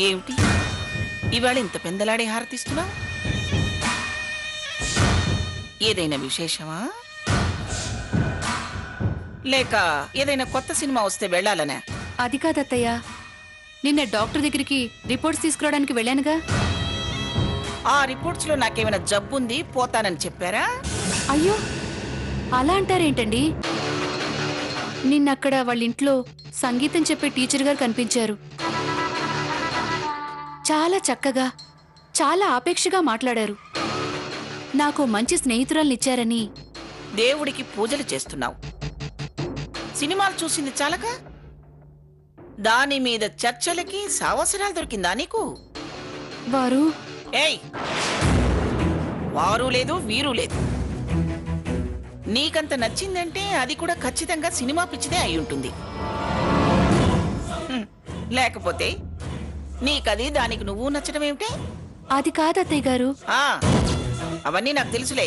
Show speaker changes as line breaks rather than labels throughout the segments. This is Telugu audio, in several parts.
ఏమిటి ఇవాళ ఇంత పెందలాడే హారతిస్తున్నావు? ఏదైనా విశేషమా, లేక ఏదైనా కొత్త సినిమా వస్తే వెళ్ళాలనే?
అది కాదత్తయ్య, నిన్న డాక్టర్ దగ్గరికి రిపోర్ట్స్ తీసుకురావడానికి వెళ్ళానుగా.
ఆ రిపోర్ట్స్ లో నాకేమైనా జబ్బుంది, పోతానని చెప్పారా?
అయ్యో, అలా అంటారేంటండి? నిన్నక్కడ వాళ్ళ ఇంట్లో సంగీతం చెప్పే టీచర్ గారు కనిపించారు. చాలా చక్కగా, చాలా ఆపేక్షగా మాట్లాడారు. నాకు మంచి స్నేహితురాల్నిచ్చారని.
దేవుడికి పూజలు చేస్తున్నావు, సినిమాలు చూసింది చాలక దాని మీద చర్చలకి సావసరాలు దొరికిందా నీకు?
వారు
ఏయ్, వారు లేదు వీరు లేదు. నీకంత నచ్చిందంటే అది కూడా ఖచ్చితంగా సినిమా పిచ్చిదే అయి ఉంటుంది. లేకపోతే నీకది దానికి నువ్వు నచ్చడం ఏమిటే?
అది కాదత్తయ్య గారు.
అవన్నీ నాకు తెలుసులే.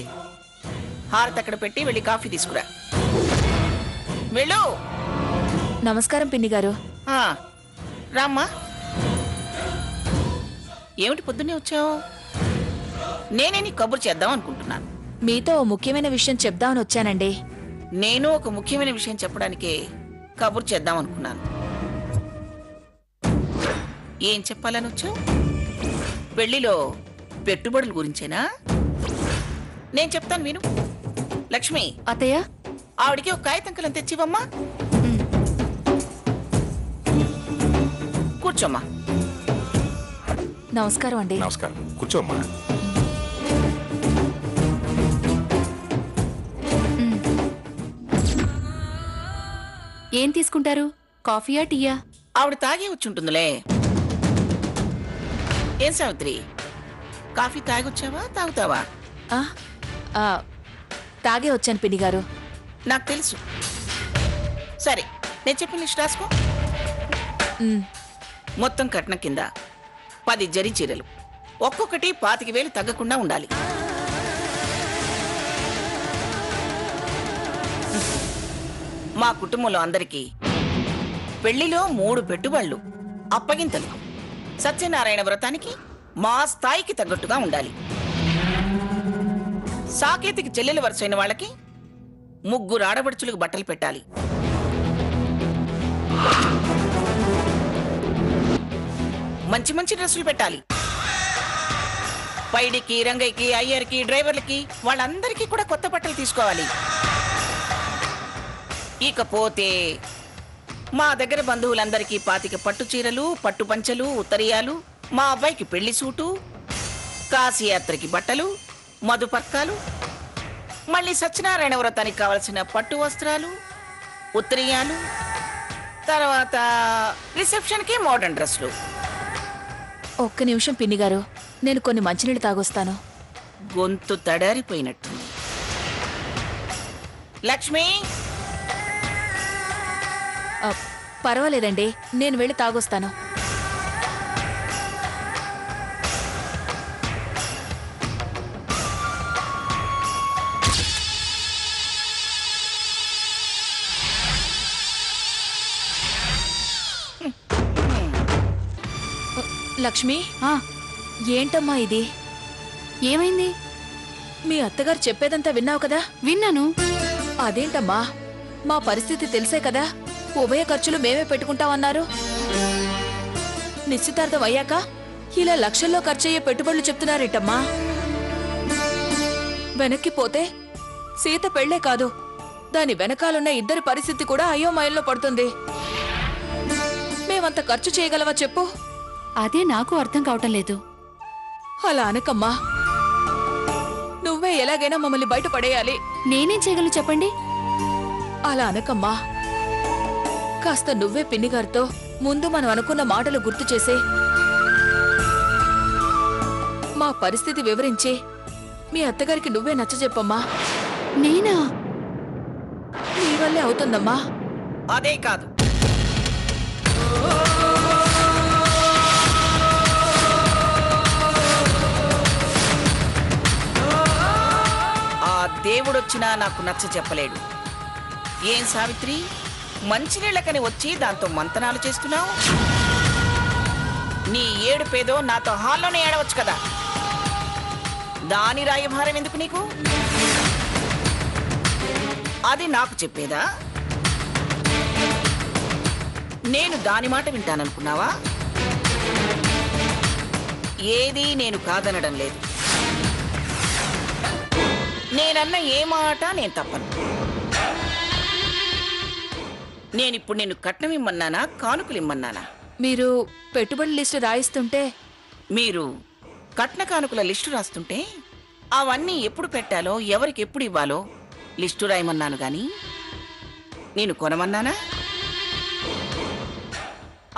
హారతి అక్కడ పెట్టి వెళ్ళి కాఫీ తీసుకురా. వెళ్ళు.
నమస్కారం పిన్ని గారు.
రామ్మా. ఏమిటి పొద్దున్నే వచ్చావు? నేనే నీ కబురు చేద్దాం అనుకుంటున్నాను.
మీతో ఓ ముఖ్యమైన విషయం చెప్దామని వచ్చానండి.
నేను ఒక ముఖ్యమైన విషయం చెప్పడానికే కబురు చేద్దాం అనుకున్నాను. ఏం చెప్పాలని వచ్చావు? పెళ్లిలో పెట్టుబడుల గురించేనా? నేను చెప్తాను విను. లక్ష్మి,
అత్తయ్య,
ఆవిడికి ఒక కాగితం కలం తెచ్చివమ్మా. కూర్చోమ్మా.
నమస్కారం అండి.
నమస్కారం, కూర్చోమ్మా.
ఏం తీసుకుంటారు? కాఫీయా, టీయా?
ఆవిడ తాగే వచ్చుంటుందిలే. ఏం సావిత్రి, కాఫీ తాగొచ్చావా, తాగుతావా?
తాగే వచ్చాను పిన్ని గారు.
నాకు తెలుసు. సరే, నేను చెప్పిన లిస్ట్ రాసుకో. మొత్తం కట్నం కింద 10 జరీ చీరలు, ఒక్కొక్కటి 25,000 తగ్గకుండా ఉండాలి. మా కుటుంబంలో అందరికీ పెళ్లిలో 3 పెట్టుబడులు, అప్పగింతలు, సత్యనారాయణ వ్రతానికి మా స్థాయికి తగ్గట్టుగా ఉండాలి. సాకేతికి చెల్లెలు వరుసైన వాళ్ళకి 3 ఆడబడుచులకు బట్టలు పెట్టాలి. మంచి మంచి డ్రెస్సులు పెట్టాలి. పైడికి, రంగయ్యకి, అయ్యర్కి, డ్రైవర్లకి, వాళ్ళందరికీ కూడా కొత్త బట్టలు తీసుకోవాలి. ఇకపోతే మా దగ్గర బంధువులందరికీ 25 పట్టు చీరలు, పట్టు పంచలు, ఉత్తరీయాలు, మా అబ్బాయికి పెళ్లి సూటు, కాశీయాత్రకి బట్టలు, మధుపర్కాలు, మళ్ళీ సత్యనారాయణ వ్రతానికి కావలసిన పట్టు వస్త్రాలు, ఉత్తరీయాలు, తర్వాత రిసెప్షన్కి మోడర్న్ డ్రెస్సులు.
ఒక్క నిమిషం పిన్ని గారు, నేను కొన్ని మంచినీళ్ళు తాగొస్తాను.
గొంతు తడారిపోయినట్టు. లక్ష్మి,
పర్వాలేదండి, నేను వెళ్ళి తాగొస్తాను. లక్ష్మి, ఏంటమ్మా ఇది?
ఏమైంది?
మీ అత్తగారు చెప్పేదంతా విన్నావు కదా?
విన్నాను.
అదేంటమ్మా, మా పరిస్థితి తెలిసే కదా ఉభయ ఖర్చులు మేమే పెట్టుకుంటామన్నారు. నిశ్చితార్థం అయ్యాక ఇలా లక్షల్లో ఖర్చయ్యే పెట్టుబడులు చెప్తున్నారేంటమ్మా? వెనక్కి పోతే సీత పెళ్లే కాదు, దాని వెనకాలన్న ఇద్దరి పరిస్థితి కూడా అయోమయంలో పడుతుంది. మేమంత ఖర్చు చేయగలవా చెప్పు?
అదే నాకు అర్థం కావటం లేదు.
అలా అనకమ్మా, నువ్వే ఎలాగైనా మమ్మల్ని బయట పడేయాలి.
నేనేం చేయగలను చెప్పండి?
అలా అనకమ్మా, కాస్త నువ్వే పిన్నిగారితో ముందు మనం అనుకున్న మాటలు గుర్తు చేసే మా పరిస్థితి వివరించి మీ అత్తగారికి నువ్వే నచ్చజెప్పమ్మా.
నేనా?
నీ వల్లే అవుతుందమ్మా.
అదే కాదు, ఆ దేవుడొచ్చినా నాకు నచ్చ చెప్పలేడు. ఏం సావిత్రి, మంచినీళ్ళకని వచ్చి దాంతో మంతనాలు చేస్తున్నావు? నీ ఏడుపేదో నాతో హాల్లోనే ఏడవచ్చు కదా. దాని రాయభారం ఎందుకు నీకు? అది నాకు చెప్పేదా? నేను దాని మాట వింటాననుకున్నావా? ఏది నేను కాదనడం లేదు. నేనన్న ఏ మాట నేను తప్పను. నేనిప్పుడు నిన్ను కట్నం ఇమ్మన్నానా, కానుకలు ఇమ్మన్నానా?
మీరు పెట్టుబడి లిస్టు రాయిస్తుంటే
మీరు కట్న కానుకల లిస్టు రాస్తుంటే అవన్నీ ఎప్పుడు పెట్టాలో, ఎవరికి ఎప్పుడు ఇవ్వాలో లిస్టు రాయమన్నాను గాని నేను కొనమన్నానా?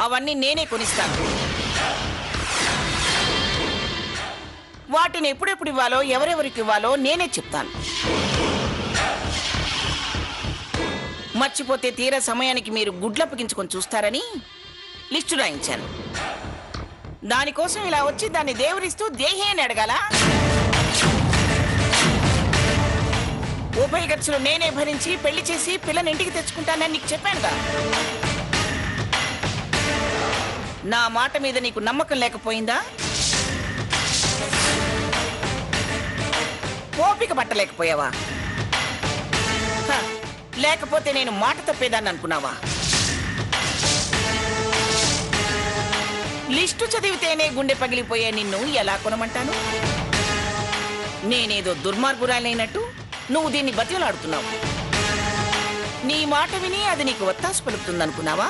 అవన్నీ నేనే కొనిస్తాను. వాటిని ఎప్పుడెప్పుడు ఇవ్వాలో, ఎవరెవరికి ఇవ్వాలో నేనే చెప్తాను. మర్చిపోతే తీరా సమయానికి మీరు గుడ్లప్పగించుకొని చూస్తారని లిస్టు రాయించాను. దానికోసం ఇలా వచ్చి దాన్ని దేవురిస్తూ దేహి అని అడగాల? ఉభయ ఖర్చులు నేనే భరించి పెళ్లి చేసి పిల్లని ఇంటికి తెచ్చుకుంటానని నీకు చెప్పానుగా. నా మాట మీద నీకు నమ్మకం లేకపోయిందా? ఓపిక పట్టలేకపోయావా? లేకపోతే నేను మాట తప్పేదాన్ని అనుకున్నావా? లిస్టు చదివితేనే గుండె పగిలిపోయే నిన్ను ఎలా కొనమంటాను? నేనేదో దుర్మార్గురాలైనట్టు నువ్వు దీన్ని బతిలాడుతున్నావు. నీ మాట విని అది నీకు ఒత్తాసు పలుకుతుందనుకున్నావా?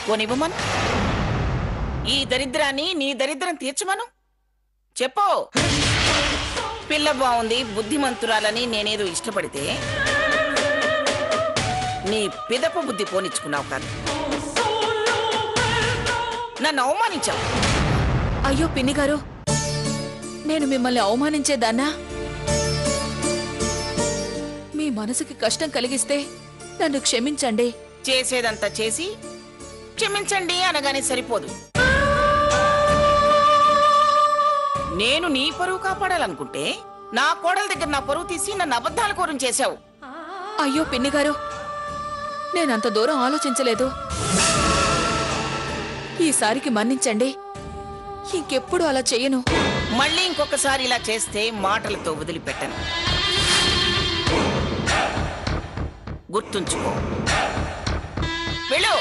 కొనివ్వమను. ఈ దరిద్రాన్ని నీ దరిద్రం తీర్చమను. చెప్పు. పిల్ల బాగుంది, బుద్ధిమంతురాలని నేనేదో ఇష్టపడితే నీ పిదప బుద్ధి పోనిచ్చుకున్నావు కాదు, నన్ను అవమానించావు.
అయ్యో పిన్ని గారు, నేను మిమ్మల్ని అవమానించేదాన్నా? మీ మనసుకి కష్టం కలిగిస్తే నన్ను క్షమించండి.
చేసేదంతా చేసి క్షమించండి అనగానే సరిపోదు. నేను నీ పరువు కాపాడాలనుకుంటే నా కోడల దగ్గర నా పరువు తీసి నన్ను అబద్ధాల కోరం చేశావు.
అయ్యో పిన్ని గారు, నేనంత దూరం ఆలోచించలేదు. ఈసారికి మన్నించండి. ఇంకెప్పుడు అలా చెయ్యను.
మళ్ళీ ఇంకొకసారి ఇలా చేస్తే మాటలతో వదిలిపెట్టను. గుర్తుంచుకో. వెళ్ళు.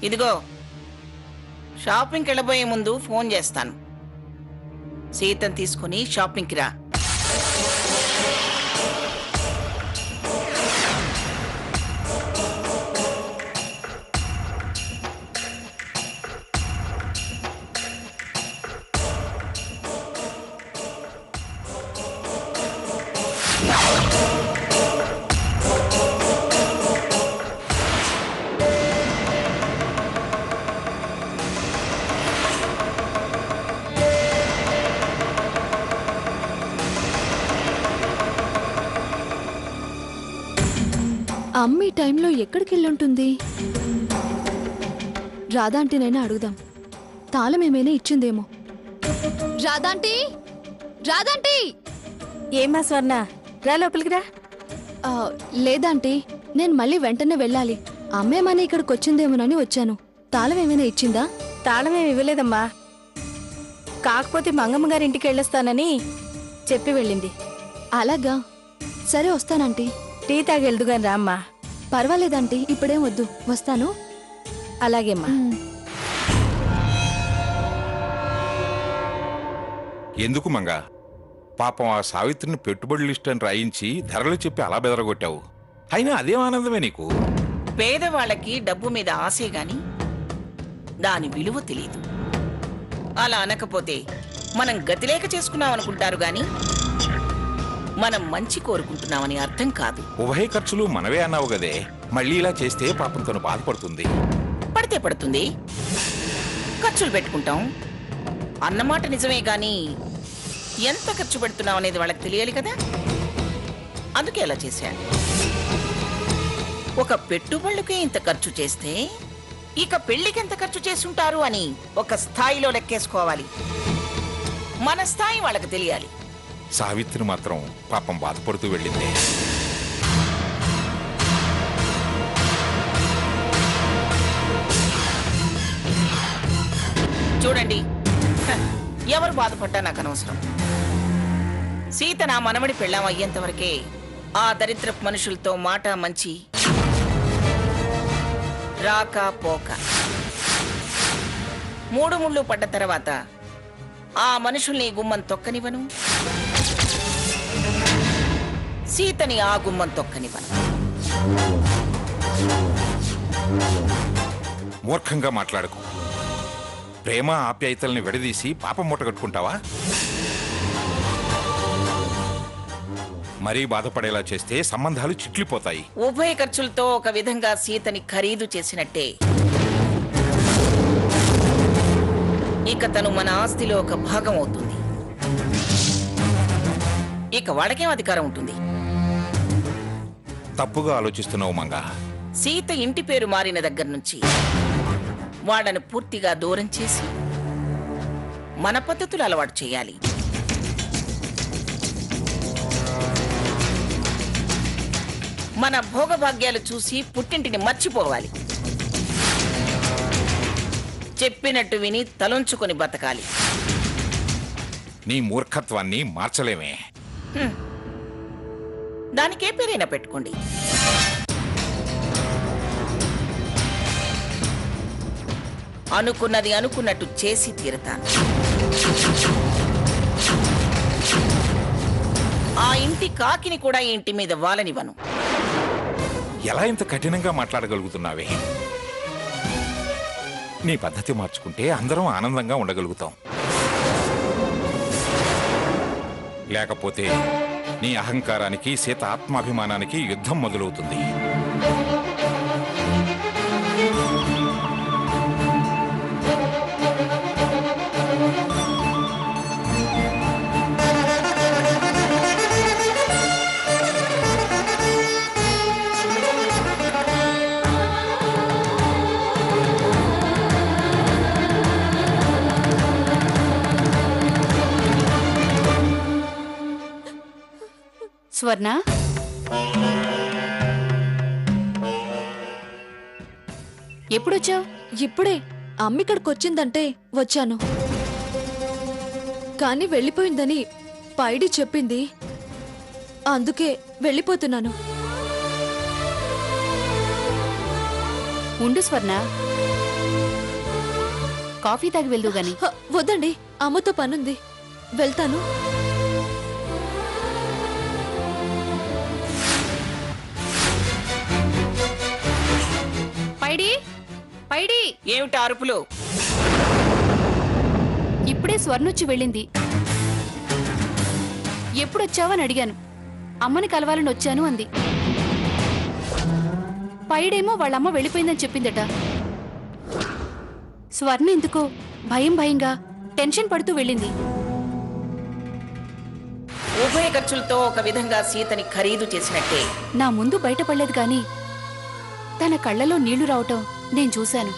ఇదిగో, షాపింగ్కి వెళ్ళబోయే ముందు ఫోన్ చేస్తాను. సీతను తీసుకుని షాపింగ్కి రా.
అమ్మ ఈ టైంలో ఎక్కడికి వెళ్ళుంటుంది? రాధాంటీనైనా అడుగుదాం. తాళం ఏమైనా ఇచ్చిందేమో. రాధాంటీ, రాధాంటీ!
ఏమా స్వర్ణ, రా లోపలికి రా.
లేదాంటీ, నేను మళ్ళీ వెంటనే వెళ్ళాలి. అమ్మేమని ఇక్కడికి వచ్చిందేమోనని వచ్చాను. తాళం ఏమైనా ఇచ్చిందా?
తాళం ఏమి ఇవ్వలేదమ్మా. కాకపోతే మంగమ్మ గారి ఇంటికి వెళ్ళొస్తానని చెప్పి వెళ్ళింది.
అలాగా, సరే వస్తానంటీ.
టీ తాగి వెళ్దుగాని రా అమ్మా.
పర్వాలేదంటీ, ఇప్పుడేం వద్దు, వస్తాను.
అలాగేమ్మా.
ఎందుకు మంగ? పాపం ఆ సావిత్రిని పెట్టుబడి లిస్ట్ అని రాయించి ధరలు చెప్పి అలా బెదరగొట్టావు. అయినా అదేం ఆనందమే నీకు?
పేదవాళ్ళకి డబ్బు మీద ఆశే గాని దాని విలువ తెలియదు. అలా అనకపోతే మనం గతిలేక చేసుకున్నాం అనుకుంటారు గాని మనం మంచి కోరుకుంటున్నామని అర్థం కాదు.
ఉభయ ఖర్చులు మనవే అన్నావు గదే, మళ్ళీ ఇలా చేస్తే పాపం తను బాధపడుతుంది.
పడితే పడుతుంది, ఖర్చులు పెట్టుకుంటాం అన్నమాట నిజమే గాని ఎంత ఖర్చు పెడుతున్నాం అనేది వాళ్ళకి తెలియాలి కదా. అందుకే అలా చేశాను. ఒక పెట్టుబడులకే ఇంత ఖర్చు చేస్తే ఇక పెళ్లికి ఎంత ఖర్చు చేసుంటారు అని ఒక స్థాయిలో లెక్కేసుకోవాలి. మన స్థాయి వాళ్ళకి తెలియాలి.
సావిత్రి మాత్రం పాపం బాధపడుతూ వెళ్ళింది.
చూడండి, ఎవరు బాధపడ్డా నాకు అనవసరం. సీత నా మనవడి పెళ్ళాం అయ్యేంత వరకే ఆ దరిద్రపు మనుషులతో మాట మంచి రాక పోక. 3 ముళ్ళు పడ్డ తర్వాత ఆ మనుషుల్ని గుమ్మం తొక్కనివ్వను, సీతని ఆ గుమ్మం తొక్కనివ్వను.
మూర్ఖంగా మాట్లాడకు. ప్రేమ ఆప్యాయతల్ని విడదీసి పాపం మూటగట్టుకుంటావా? మరీ బాధపడేలా చేస్తే సంబంధాలు చిట్లిపోతాయి.
ఉభయ ఖర్చులతో ఒక విధంగా సీతని ఖరీదు చేసినట్టే. ఇక తను మన ఆస్తిలో ఒక భాగం అవుతుంది. ఇక వాడికేం అధికారం ఉంటుంది?
తప్పుగా ఆలోచిస్తున్నావు మంగా.
సీత ఇంటి పేరు మారిన దగ్గర నుంచి వాడను పూర్తిగా దూరం చేసి మన పద్ధతులు అలవాటు చేయాలి. మన భోగభాగ్యాలు చూసి పుట్టింటిని మర్చిపోవాలి. చెప్పినట్టు విని తలొంచుకొని బతకాలి.
నీ మూర్ఖత్వాన్ని మార్చలేమే.
దానికే పేరైనా పెట్టుకోండి. అనుకున్నది అనుకున్నట్టు చేసి తీరతాను. ఆ ఇంటి కాకిని కూడా ఈ ఇంటి మీద వాలనివ్వను.
ఎలా ఇంత కఠినంగా మాట్లాడగలుగుతున్నావే? నీ పద్ధతి మార్చుకుంటే అందరం ఆనందంగా ఉండగలుగుతాం. లేకపోతే నీ అహంకారానికి, సీత ఆత్మాభిమానానికి యుద్ధం మొదలవుతుంది.
స్వర్ణ, ఎప్పుడొచ్చావు?
ఇప్పుడే అమ్మ ఇక్కడికి వచ్చిందంటే వచ్చాను. కానీ వెళ్ళిపోయిందని పైడి చెప్పింది, అందుకే వెళ్ళిపోతున్నాను.
ఉండు స్వర్ణ, కాఫీ తాగి వెళ్దు గాని.
వద్దండి, అమ్మతో పనుంది, వెళ్తాను.
పైడి, పైడి,
ఏమిటి అరుపులు?
ఇప్పుడే స్వర్ణొచ్చి వెళ్ళింది. ఎప్పుడొచ్చావని అడిగాను. అమ్మని కలవాలని వచ్చాను అంది. పైడేమో వాళ్ళమ్మ వెళ్ళిపోయిందని చెప్పిందట. స్వర్ణ ఎందుకో భయంగా టెన్షన్ పడుతూ వెళ్ళింది.
ఉభయ ఖర్చులతో ఒక విధంగా సీతని ఖరీదు చేసినట్టే.
నా ముందు బయటపడలేదు కానీ తన కళ్ళలో నీళ్లు రావటం నేను చూశాను.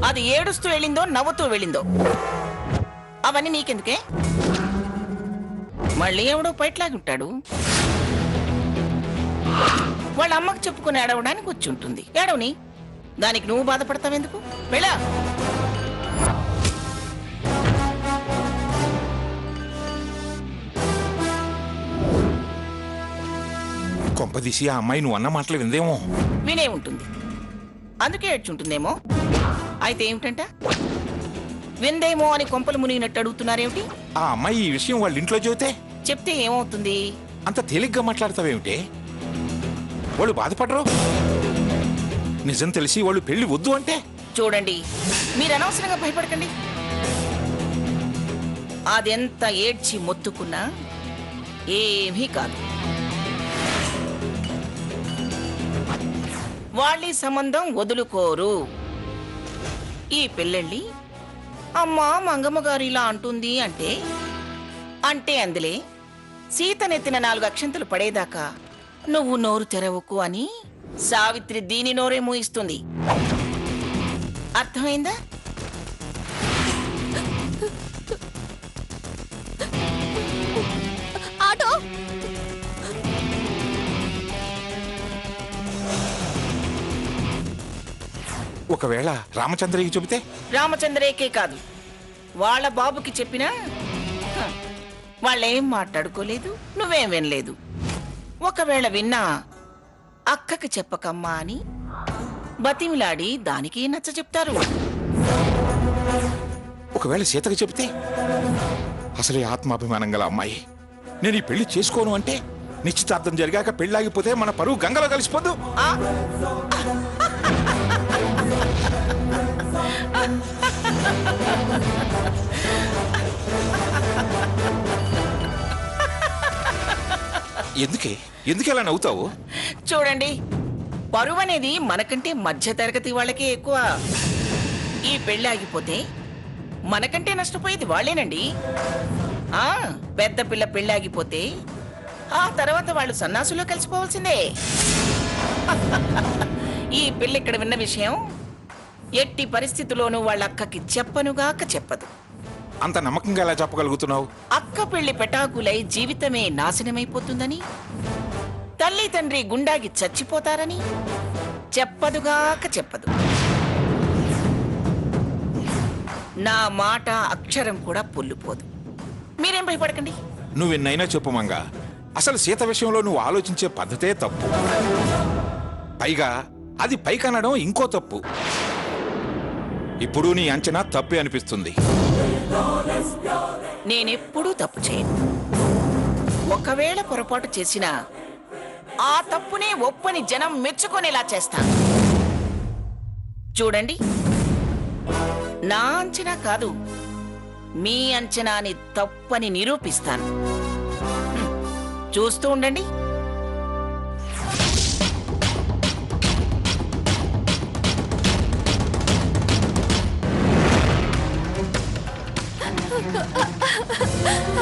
అది ఏడుస్తూ వెళ్ళిందో నవ్వుతూ వెళ్ళిందో అవన్నీ నీకెందుకే? మళ్ళీ ఎవడో బయటలాగి ఉంటాడు. వాళ్ళ అమ్మకు చెప్పుకుని ఏడవడానికి వచ్చి ఉంటుంది. ఏడవని, దానికి నువ్వు బాధపడతావెందుకు? వెళ్ళా.
కొంపదీసి ఆ అమ్మాయి నువ్వు అన్న మాటలు విందేమో.
వినే ఉంటుంది, అందుకే ఏడ్చుంటుందేమో. అయితే ఏమిటంట? విందేమో అని కొంపలు మునిగినట్టు అడుగుతున్నారేమిటి?
ఆ అమ్మాయి ఈ విషయం వాళ్ళ ఇంట్లో చెబితే
చెప్తే ఏమవుతుంది?
అంత తేలిగ్గా మాట్లాడతావేమిటే? వాళ్ళు బాధపడరు. నిజం తెలిసి వాళ్ళు పెళ్లి వద్దు అంటే?
చూడండి, మీరు అనవసరంగా భయపడకండి. అదెంత ఏడ్చి మొత్తుకున్నా ఏమీ కాదు. వాళ్ళీ సంబంధం వదులుకోరు. ఈ పెళ్ళెళ్ళి అమ్మా మంగమ్మ గారు ఇలా అంటుంది అంటే అందులే సీతనెత్తిన 4 అక్షంతలు పడేదాకా నువ్వు నోరు తెరవకు అని సావిత్రి దీని నోరే మూయిస్తుంది. అర్థమైందా?
ఒకవేళ రామచంద్రయ్యకి చెబితే?
రామచంద్రయ్యకే కాదు, వాళ్ళ బాబుకి చెప్పినా వాళ్ళేం మాట్లాడుకోలేదు, నువ్వేం వినలేదు. ఒకవేళ విన్నా అక్కకి చెప్పకమ్మా అని బతిమిలాడి దానికి నచ్చ చెప్తారు.
ఒకవేళ సీతకి చెబితే? అసలే ఆత్మాభిమానం గల అమ్మాయి, నేను ఈ పెళ్లి చేసుకోను అంటే నిశ్చితార్థం జరిగాక పెళ్ళాగిపోతే మన పరువు గంగలో కలిసిపోద్దు.
ఆ?
ఎందుకే అలా నవ్వుతావు?
చూడండి, పరువు అనేది మనకంటే మధ్య తరగతి వాళ్ళకే ఎక్కువ. ఈ పెళ్లి ఆగిపోతే మనకంటే నష్టపోయేది వాళ్ళేనండి. పెద్ద పిల్ల పెళ్లి ఆగిపోతే ఆ తర్వాత వాళ్ళు సన్నాసులో కలిసిపోవాల్సిందే. ఈ పిల్ల ఇక్కడ విన్న విషయం ఎట్టి పరిస్థితుల్లోనూ వాళ్ళ అక్కకి చెప్పనుగాక చెప్పదు.
అంత నమ్మకంగా ఎలా చెప్పగలుగుతున్నావు?
అక్క పెళ్లి పెటాకులై జీవితమే నాశనమైపోతుందని, తల్లి తండ్రి గుండాగి చచ్చిపోతారని చెప్పదుగాక చెప్పదు. నా మాట అక్షరం కూడా పొల్లుపోదు. మీరేం భయపడకండి.
నువ్వెన్నైనా చెప్పు మంగా, అసలు సీత విషయంలో నువ్వు ఆలోచించే పద్ధతే తప్పు. పైగా అది పైకనడం ఇంకో తప్పు. ఇప్పుడు నీ అంచనా తప్పే అనిపిస్తుంది.
నేనెప్పుడూ తప్పు చేయను. ఒకవేళ పొరపాటు చేసినా ఆ తప్పునే ఒప్పని జనం మెచ్చుకునేలా చేస్తాను. చూడండి, నా అంచనా కాదు, మీ అంచనాని తప్పని నిరూపిస్తాను. చూస్తూ ఉండండి.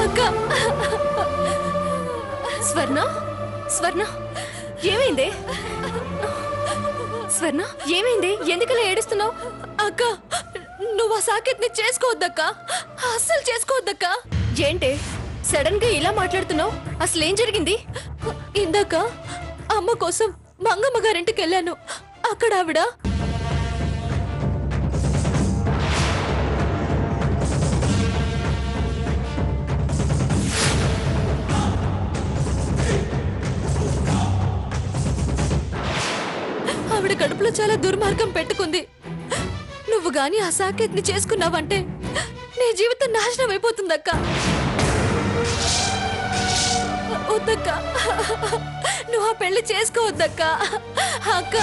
అక్క, స్వర్ణ, స్వర్ణ, ఏమైంది? స్వర్ణ, ఏమైంది? ఎందుకలా ఏడుస్తున్నావు? అక్క, నువ్వు ఆ సాకేత్ని చేసుకోవద్దక్క, అస్సలు చేసుకోవద్దక్క. ఏంటి సడన్ గా ఇలా మాట్లాడుతున్నావు? అసలేం జరిగింది? ఇందాక అమ్మ కోసం మంగమ్మ గారింటికి వెళ్ళాను. అక్కడ ఆవిడ ఆవిడ కడుపులో చాలా దుర్మార్గం పెట్టుకుంది. నువ్వు గాని ఆ సాకేత్ని చేసుకున్నావంటే నీ జీవితం నాశనం అయిపోతుందక్క. వద్దక్క, నువ్వు ఆ పెళ్లి చేసుకోవద్దక్క. అక్క,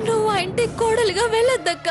నువ్వు ఆ ఇంటికి కోడలుగా వెళ్ళొద్దక్క.